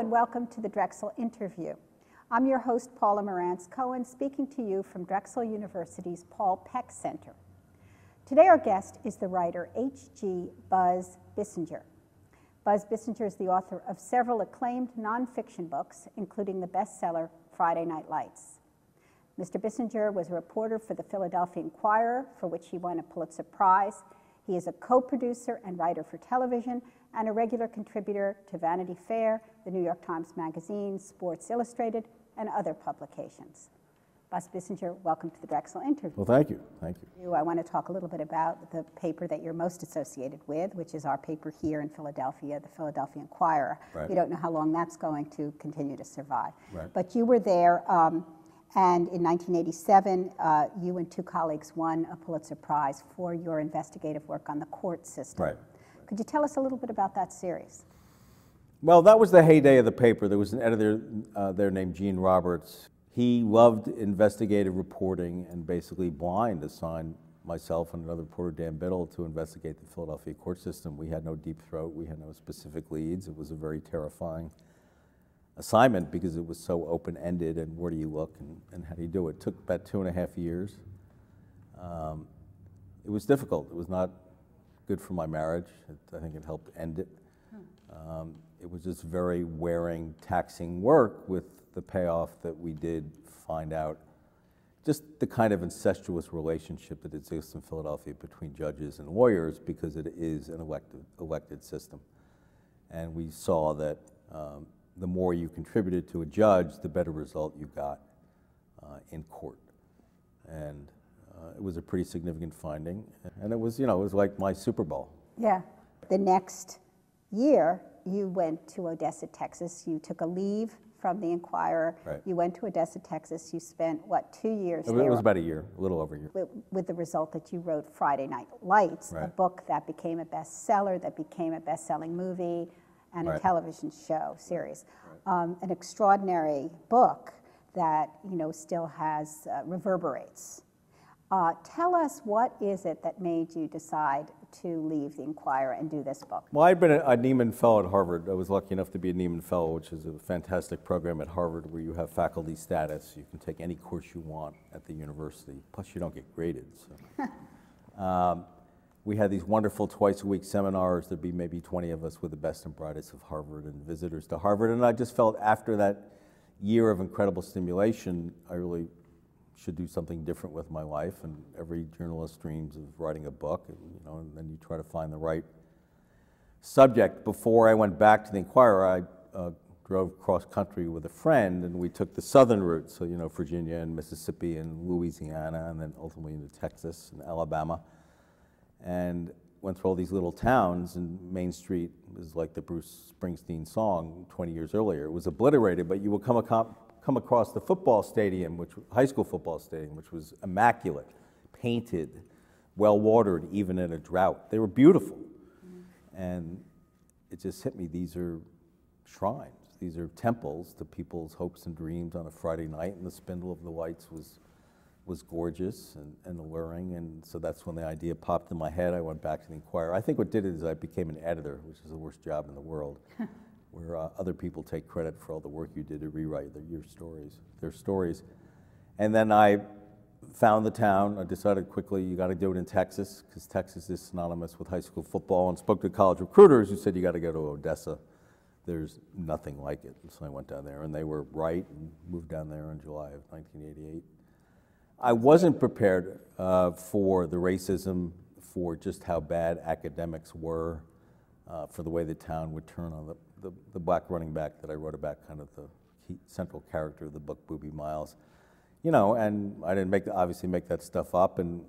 and welcome to the Drexel InterView. I'm your host, Paula Morantz-Cohen, speaking to you from Drexel University's Paul Peck Center. Today our guest is the writer H.G. Buzz Bissinger. Buzz Bissinger is the author of several acclaimed nonfiction books, including the bestseller Friday Night Lights. Mr. Bissinger was a reporter for the Philadelphia Inquirer, for which he won a Pulitzer Prize. He is a co-producer and writer for television and a regular contributor to Vanity Fair, the New York Times Magazine, Sports Illustrated, and other publications. Buzz Bissinger, welcome to the Drexel InterView. Well, thank you. Thank you. I want to talk a little bit about the paper that you're most associated with, which is our paper here in Philadelphia, the Philadelphia Inquirer. Right. We don't know how long that's going to continue to survive. Right. But you were there, and in 1987, you and two colleagues won a Pulitzer Prize for your investigative work on the court system. Right. Could you tell us a little bit about that series? Well, that was the heyday of the paper. There was an editor there named Gene Roberts. He loved investigative reporting and basically blind assigned myself and another reporter, Dan Biddle, to investigate the Philadelphia court system. We had no deep throat. We had no specific leads. It was a very terrifying assignment because it was so open-ended and where do you look and how do you do it. It took about 2.5 years. It was difficult. It was not good for my marriage. I think it helped end it. It was just very wearing, taxing work with the payoff that we did find out just the kind of incestuous relationship that exists in Philadelphia between judges and lawyers because it is an elected system. And we saw that the more you contributed to a judge, the better result you got in court. And it was a pretty significant finding. And it was, you know, it was like my Super Bowl. Yeah. The next year, you went to Odessa, Texas. You took a leave from the Inquirer. Right. You went to Odessa, Texas. You spent, what, 2 years It there? was about a year, a little over a year. With the result that you wrote Friday Night Lights, Right. a book that became a bestseller, that became a best-selling movie, and Right. a television show series. Right. An extraordinary book that, you know, still has, reverberates. Tell us, what is it that made you decide to leave the Inquirer and do this book? Well, I'd been a Nieman Fellow at Harvard. I was lucky enough to be a Nieman Fellow, which is a fantastic program at Harvard where you have faculty status. You can take any course you want at the university, plus you don't get graded. So. We had these wonderful twice-a-week seminars. There'd be maybe 20 of us with the best and brightest of Harvard and visitors to Harvard. And I just felt after that year of incredible stimulation, I really should do something different with my life. And every journalist dreams of writing a book, and, you know, and then you try to find the right subject. Before I went back to the Inquirer, I drove cross-country with a friend, and we took the southern route, so, you know, Virginia and Mississippi and Louisiana, and then ultimately into Texas and Alabama. And went through all these little towns, and Main Street was like the Bruce Springsteen song 20 years earlier. It was obliterated, but you would come across the football stadium, high school football stadium, which was immaculate, painted, well-watered, even in a drought. They were beautiful. And it just hit me, these are shrines. These are temples to people's hopes and dreams on a Friday night, and the spindle of the lights was gorgeous and alluring, and so that's when the idea popped in my head. I went back to the Inquirer. I think what did it is I became an editor, which is the worst job in the world, where other people take credit for all the work you did to rewrite their stories. And then I found the town. I decided quickly, you got to do it in Texas, because Texas is synonymous with high school football, and spoke to college recruiters who said, you got to go to Odessa. There's nothing like it. And so I went down there, and they were right, and moved down there in July of 1988. I wasn't prepared for the racism, for just how bad academics were, for the way the town would turn on the black running back that I wrote about, kind of the key central character of the book, Boobie Miles. You know, and I didn't obviously make that stuff up, and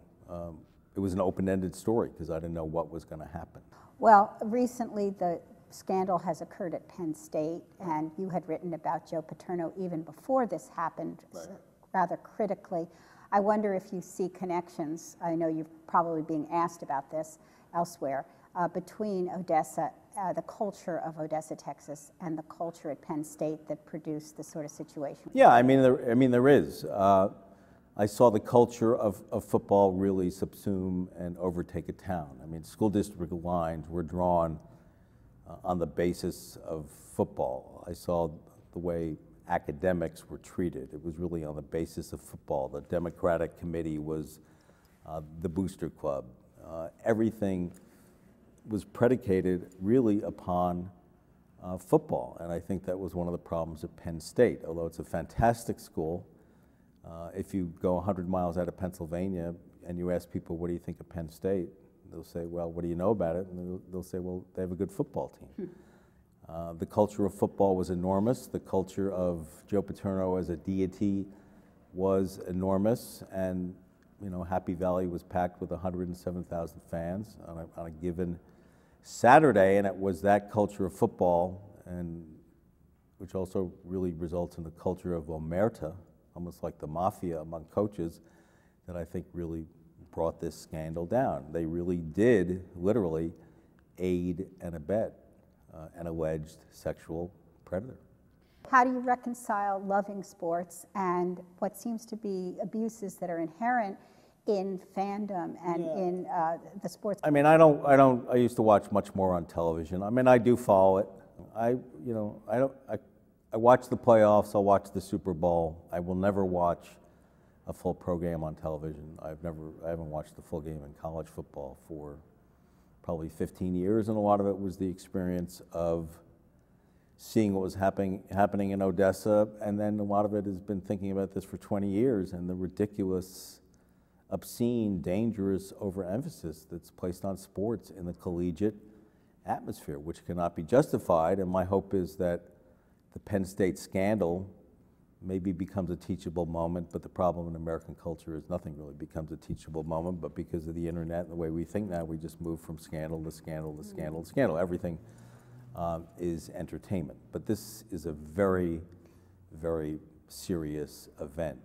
it was an open-ended story because I didn't know what was going to happen. Well, recently the scandal has occurred at Penn State, and you had written about Joe Paterno even before this happened, right, rather critically. I wonder if you see connections, I know you're probably being asked about this elsewhere, between Odessa, the culture of Odessa, Texas, and the culture at Penn State that produced this sort of situation. Yeah, I mean there is. I saw the culture of football really subsume and overtake a town. I mean, school district lines were drawn on the basis of football. I saw the way academics were treated. It was really on the basis of football. The Democratic Committee was the booster club. Everything was predicated really upon football, and I think that was one of the problems at Penn State. Although it's a fantastic school, if you go 100 miles out of Pennsylvania and you ask people, what do you think of Penn State? They'll say, well, what do you know about it? And they'll say, well, they have a good football team. The culture of football was enormous. The culture of Joe Paterno as a deity was enormous, and Happy Valley was packed with 107,000 fans on a given Saturday, and it was that culture of football, and which also really results in the culture of omerta, almost like the mafia among coaches, that I think really brought this scandal down. They really did, literally, aid and abet an alleged sexual predator. How do you reconcile loving sports and what seems to be abuses that are inherent in fandom and in the sports? I mean, I used to watch much more on television. I mean, I do follow it. I watch the playoffs, I'll watch the Super Bowl. I will never watch a full program on television. I haven't watched the full game in college football for probably 15 years, and a lot of it was the experience of seeing what was happening in Odessa, and then a lot of it has been thinking about this for 20 years and the ridiculous, obscene, dangerous overemphasis that's placed on sports in the collegiate atmosphere, which cannot be justified. And my hope is that the Penn State scandal maybe becomes a teachable moment, but the problem in American culture is nothing really becomes a teachable moment, but because of the internet and the way we think now, we just move from scandal to scandal to scandal to scandal. Everything is entertainment. But this is a very, very serious event.